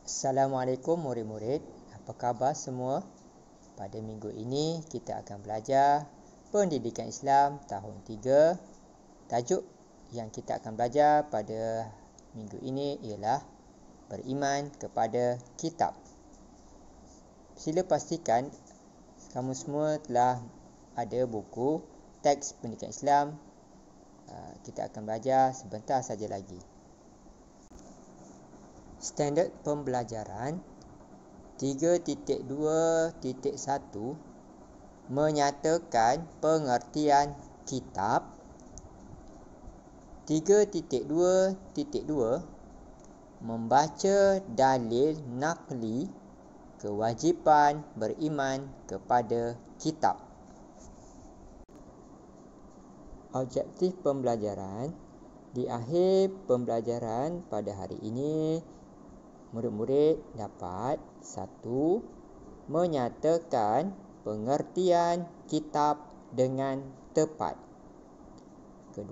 Assalamualaikum murid-murid, apa khabar semua? Pada minggu ini kita akan belajar Pendidikan Islam tahun 3. Tajuk yang kita akan belajar pada minggu ini ialah Beriman kepada Kitab. Sila pastikan kamu semua telah ada buku teks Pendidikan Islam. Kita akan belajar sebentar saja lagi. Standard pembelajaran 3.2.1 menyatakan pengertian kitab. 3.2.2 membaca dalil nakli kewajipan beriman kepada kitab. Objektif pembelajaran. Di akhir pembelajaran pada hari ini, murid-murid dapat 1. Menyatakan pengertian kitab dengan tepat. 2.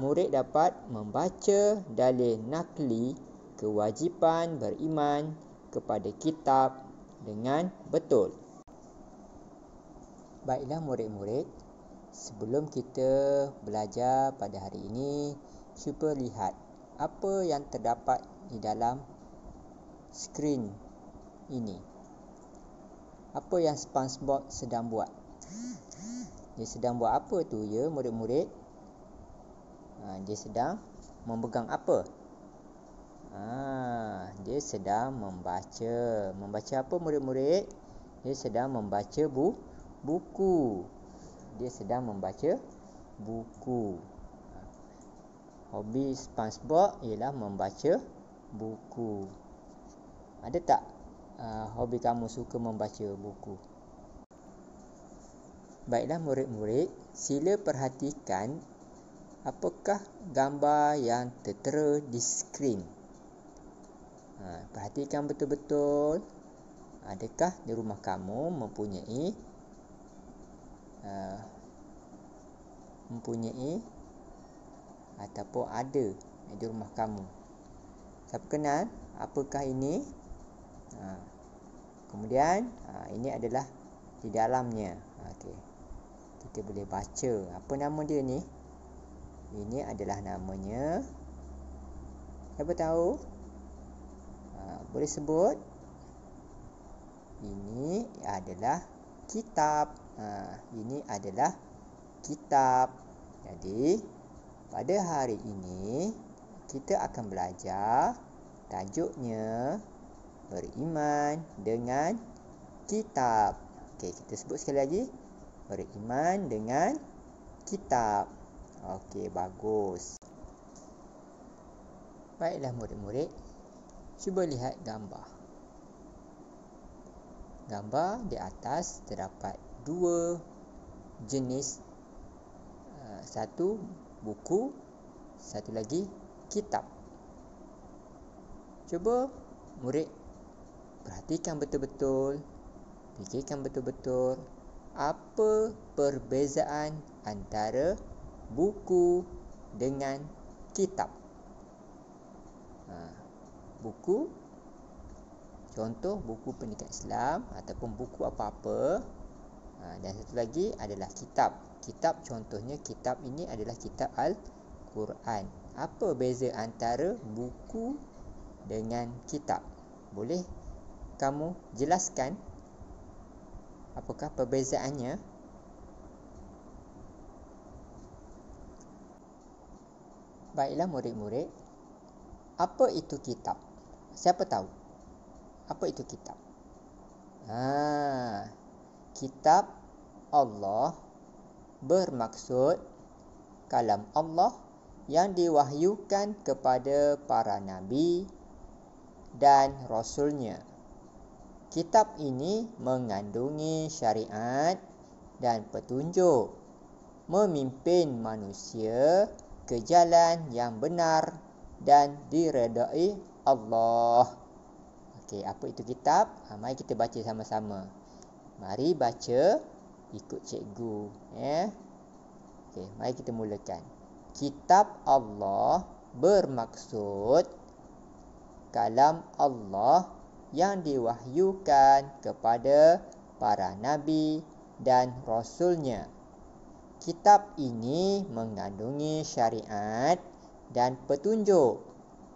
Murid dapat membaca dalil nakli kewajipan beriman kepada kitab dengan betul. Baiklah murid-murid, sebelum kita belajar pada hari ini, cuba lihat apa yang terdapat di dalam skrin ini. Apa yang SpongeBob sedang buat? Dia sedang buat apa tu ya murid-murid? Dia sedang memegang apa? Dia sedang membaca. Membaca apa murid-murid? Dia sedang membaca buku. Dia sedang membaca buku. Hobi SpongeBob ialah membaca buku. Ada tak hobi kamu suka membaca buku? Baiklah murid-murid, sila perhatikan apakah gambar yang tertera di skrin. Perhatikan betul-betul. Adakah di rumah kamu mempunyai ataupun ada di rumah kamu? Siapa kenal? Apakah ini? Kemudian ini adalah di dalamnya. Okey. Kita boleh baca. Apa nama dia ni? Ini adalah namanya. Siapa tahu? Boleh sebut? Ini adalah kitab. Ini adalah kitab. Jadi pada hari ini kita akan belajar tajuknya Beriman dengan Kitab. Okey, kita sebut sekali lagi. Beriman dengan Kitab. Okey, bagus. Baiklah murid-murid, cuba lihat gambar. Gambar di atas terdapat 2 jenis. Satu buku, satu lagi kitab. Cuba murid perhatikan betul-betul, fikirkan betul-betul apa perbezaan antara buku dengan kitab. Buku, contoh buku pendidikan Islam ataupun buku apa-apa. Dan satu lagi adalah kitab. Kitab contohnya, kitab ini adalah kitab Al-Quran. Apa beza antara buku dengan kitab? Boleh kamu jelaskan apakah perbezaannya? Baiklah murid-murid, apa itu kitab? Siapa tahu? Apa itu kitab? Kitab Allah bermaksud kalam Allah yang diwahyukan kepada para nabi dan rasulnya. Kitab ini mengandungi syariat dan petunjuk, memimpin manusia ke jalan yang benar dan diredai Allah. Okey, apa itu kitab? Mari kita baca sama-sama. Mari baca ikut cikgu, ya. Okey, mari kita mulakan. Kitab Allah bermaksud kalam Allah yang diwahyukan kepada para nabi dan rasulnya. Kitab ini mengandungi syariat dan petunjuk,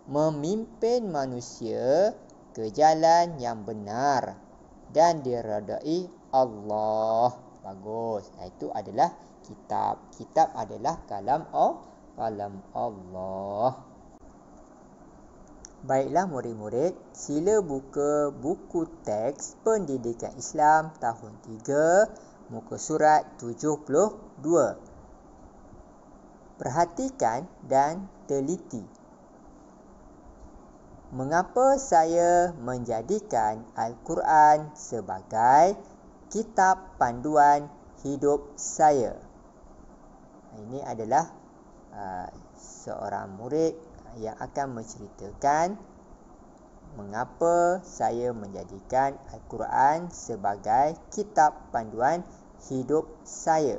memimpin manusia ke jalan yang benar dan diredai Allah. Bagus. Itu adalah kitab. Kitab adalah kalam Allah. Baiklah murid-murid, sila buka buku teks Pendidikan Islam tahun 3, muka surat 72. Perhatikan dan teliti. Mengapa saya menjadikan Al-Quran sebagai kitab panduan hidup saya? Ini adalah seorang murid yang akan menceritakan mengapa saya menjadikan Al-Quran sebagai kitab panduan hidup saya.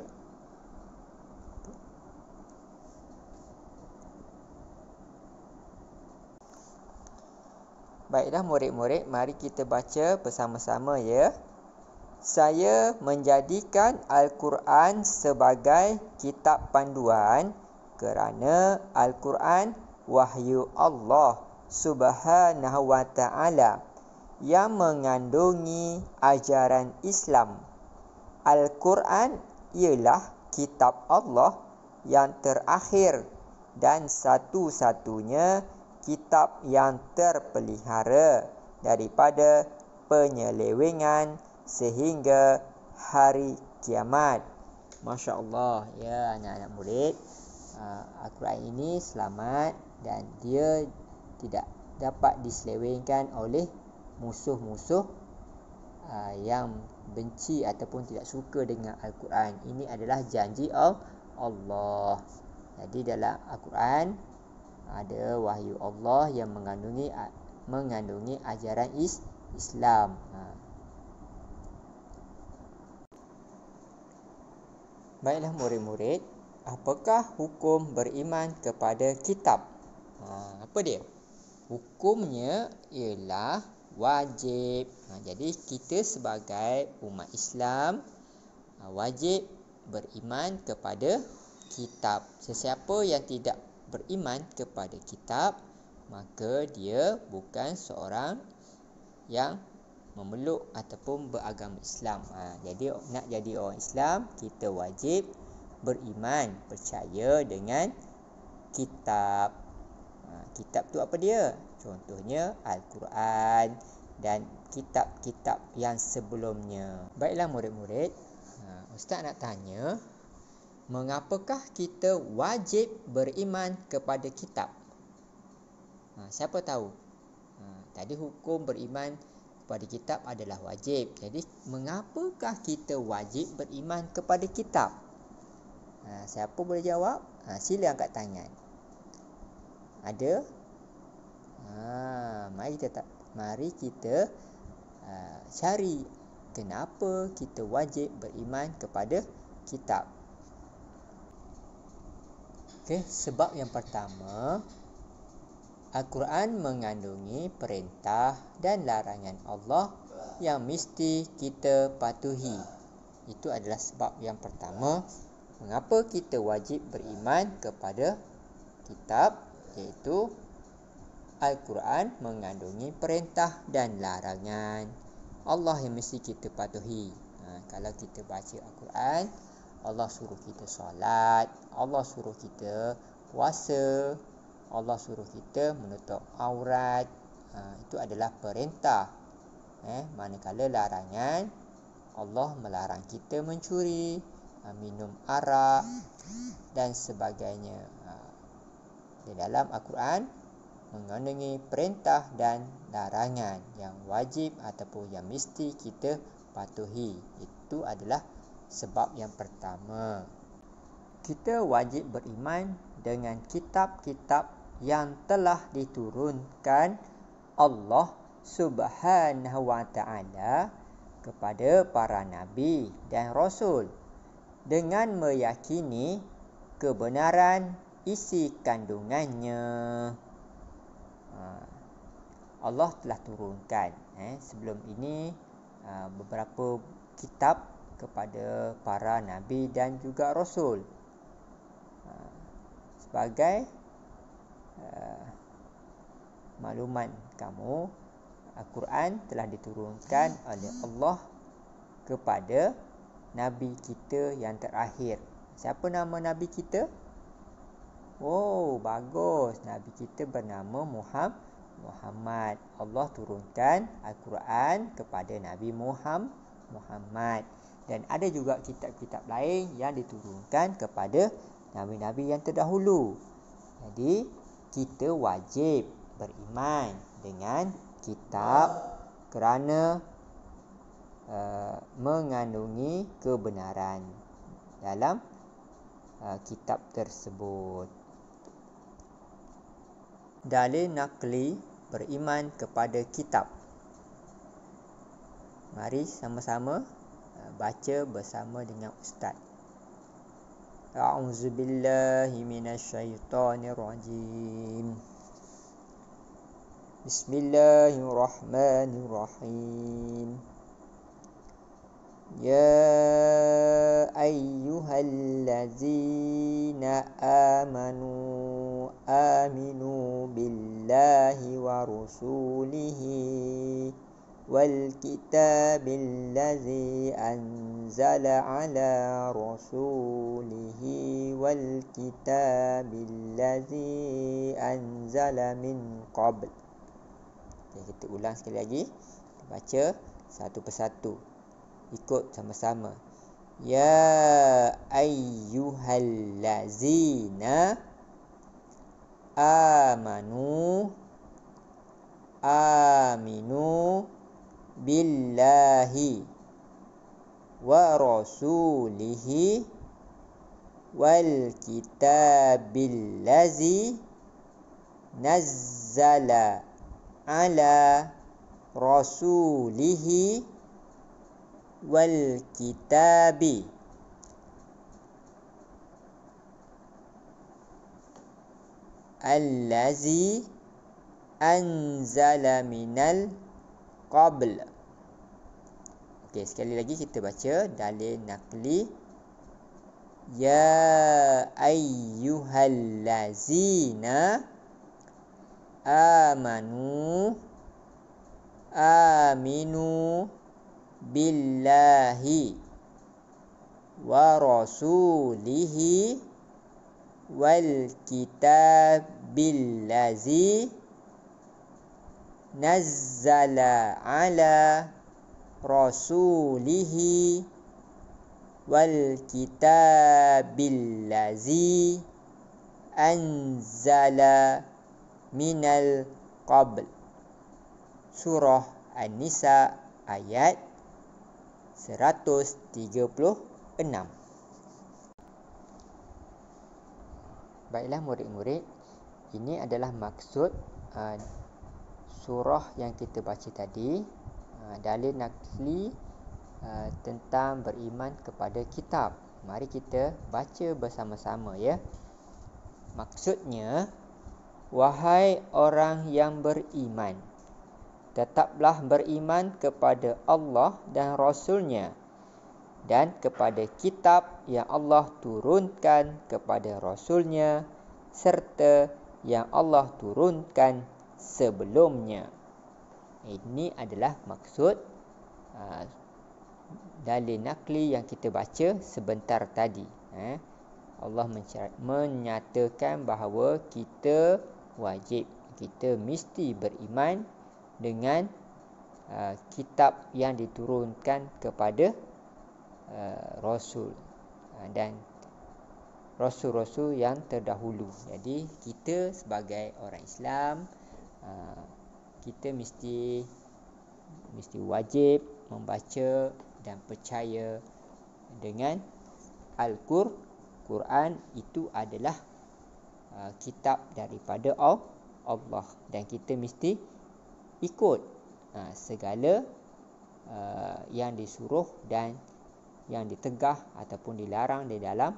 Baiklah murid-murid, mari kita baca bersama-sama ya. Saya menjadikan Al-Quran sebagai kitab panduan kerana Al-Quran wahyu Allah Subhanahu wa ta'ala yang mengandungi ajaran Islam. Al-Quran ialah kitab Allah yang terakhir dan satu-satunya kitab yang terpelihara daripada penyelewengan sehingga hari kiamat. Masya Allah. Ya anak-anak murid, Al-Quran ini selamat dan dia tidak dapat diselewengkan oleh musuh-musuh yang benci ataupun tidak suka dengan Al-Quran. Ini adalah janji Allah. Jadi dalam Al-Quran ada wahyu Allah yang mengandungi ajaran Islam. Baiklah murid-murid, apakah hukum beriman kepada kitab? Apa dia? Hukumnya ialah wajib. Jadi kita sebagai umat Islam wajib beriman kepada kitab. Sesiapa yang tidak beriman kepada kitab, maka dia bukan seorang yang memeluk ataupun beragama Islam. Jadi nak jadi orang Islam, kita wajib beriman, percaya dengan kitab. Kitab tu apa dia? Contohnya Al-Quran dan kitab-kitab yang sebelumnya. Baiklah murid-murid, Ustaz nak tanya, mengapakah kita wajib beriman kepada kitab? Siapa tahu? Tadi hukum beriman kepada kitab adalah wajib. Jadi mengapakah kita wajib beriman kepada kitab? Siapa boleh jawab? Sila angkat tangan. Ada? Mari kita cari kenapa kita wajib beriman kepada kitab. Sebab yang pertama, Al-Quran mengandungi perintah dan larangan Allah yang mesti kita patuhi. Itu adalah sebab yang pertama mengapa kita wajib beriman kepada kitab, iaitu Al-Quran mengandungi perintah dan larangan Allah yang mesti kita patuhi. Kalau kita baca Al-Quran, Allah suruh kita solat, Allah suruh kita puasa, Allah suruh kita menutup aurat. Itu adalah perintah. Manakala larangan, Allah melarang kita mencuri, minum arak dan sebagainya. Di dalam Al-Quran mengandungi perintah dan larangan yang wajib ataupun yang mesti kita patuhi. Itu adalah sebab yang pertama. Kita wajib beriman dengan kitab-kitab yang telah diturunkan Allah Subhanahu wa ta'ala kepada para nabi dan rasul, dengan meyakini kebenaran isi kandungannya. Allah telah turunkan. Sebelum ini beberapa kitab kepada para nabi dan juga rasul. Sebagai makluman kamu, Al-Quran telah diturunkan oleh Allah kepada Nabi kita yang terakhir. Siapa nama Nabi kita? Oh, bagus. Nabi kita bernama Muhammad. Allah turunkan Al-Quran kepada Nabi Muhammad. Dan ada juga kitab-kitab lain yang diturunkan kepada Nabi-Nabi yang terdahulu. Jadi, kita wajib beriman dengan kitab kerana mengandungi kebenaran dalam kitab tersebut. Dalil naqli beriman kepada kitab. Mari sama-sama baca bersama dengan Ustaz. A'udzubillahi minasyaitonirrajim. Bismillahirrahmanirrahim. Ya ayyuhallazina amanu aminu billahi wa rusulihi wal kitabil ladzi anzala ala rasulihi wal kitabil ladzi anzala min qabl. Okay, kita ulang sekali lagi. Kita baca satu persatu. Ikut sama-sama. Ya ayyuhallazina amanu aminu billahi wa rasulihi wal kitabil ladzi nazzala ala rasulihi wal kitabi allazi anzala minal qabl. Okey, sekali lagi kita baca dalil naqli. Ya ayyuhallazina amanu aminu billahi wa rasulihi wal kitabil ladzi nazzala ala rasulihi wal kitabil ladzi anzala minal qabl. Surah An-Nisa ayat 136. Baiklah murid-murid, ini adalah maksud surah yang kita baca tadi, dalil naqli tentang beriman kepada kitab. Mari kita baca bersama-sama ya. Maksudnya, wahai orang yang beriman, tetaplah beriman kepada Allah dan Rasul-Nya dan kepada kitab yang Allah turunkan kepada Rasul-Nya serta yang Allah turunkan sebelumnya. Ini adalah maksud dalil naqli yang kita baca sebentar tadi. Allah menyatakan bahawa kita wajib, kita mesti beriman dengan kitab yang diturunkan kepada Rasul dan Rasul-Rasul yang terdahulu. Jadi kita sebagai orang Islam, kita mesti wajib membaca dan percaya dengan Al-Quran. Itu adalah kitab daripada Allah dan kita mesti ikut segala yang disuruh dan yang ditegah ataupun dilarang di dalam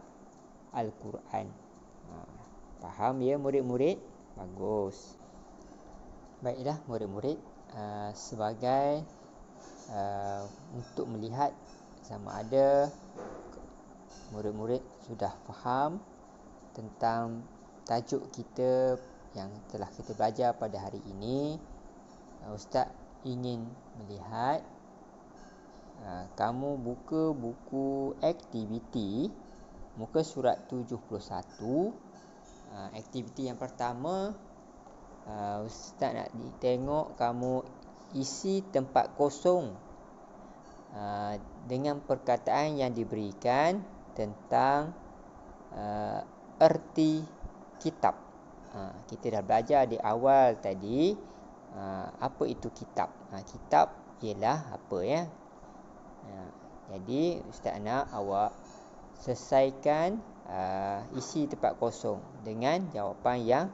Al-Quran. Faham ya murid-murid? Bagus. Baiklah murid-murid, sebagai untuk melihat sama ada murid-murid sudah faham tentang tajuk kita yang telah kita belajar pada hari ini, Ustaz ingin melihat kamu buka buku aktiviti muka surat 71. Aktiviti yang pertama, Ustaz nak tengok kamu isi tempat kosong dengan perkataan yang diberikan tentang erti kitab. Kita dah belajar di awal tadi apa itu kitab. Kitab ialah apa ya? Jadi Ustaz nak awak selesaikan isi tempat kosong dengan jawapan yang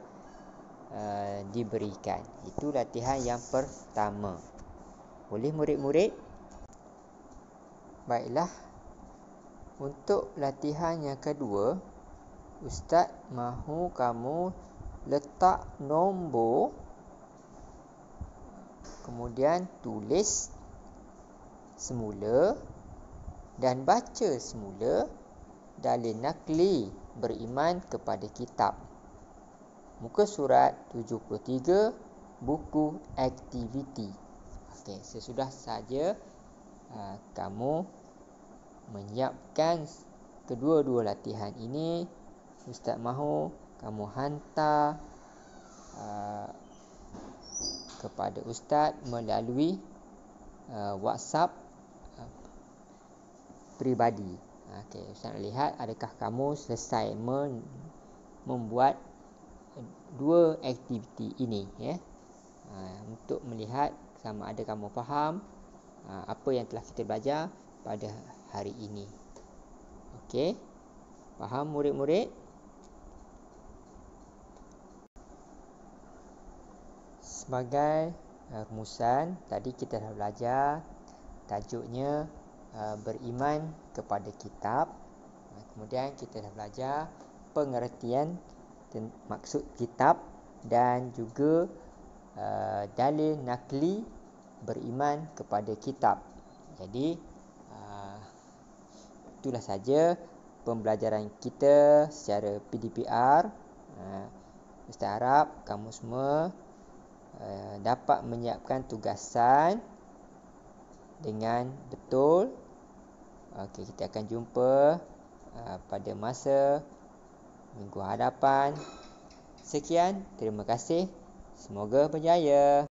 diberikan. Itu latihan yang pertama. Boleh murid-murid? Baiklah. Untuk latihan yang kedua, Ustaz mahu kamu letak nombor, kemudian tulis semula dan baca semula dalil nakli beriman kepada kitab. Muka surat 73, buku aktiviti. Okey, sesudah saja kamu menyiapkan kedua-dua latihan ini, Ustaz mahu kamu hantar kepada Ustaz melalui WhatsApp peribadi. Okey, Ustaz nak lihat adakah kamu selesai membuat dua aktiviti ini ya. Untuk melihat sama ada kamu faham apa yang telah kita belajar pada hari ini. Okey. Faham murid-murid? Sebagai rumusan, tadi kita dah belajar tajuknya beriman kepada kitab. Kemudian kita dah belajar pengertian maksud kitab dan juga dalil nakli beriman kepada kitab. Jadi itulah saja pembelajaran kita secara PDPR. Ustaz harap kamu semua dapat menyiapkan tugasan dengan betul. Okey, kita akan jumpa pada masa minggu hadapan. Sekian, terima kasih. Semoga berjaya.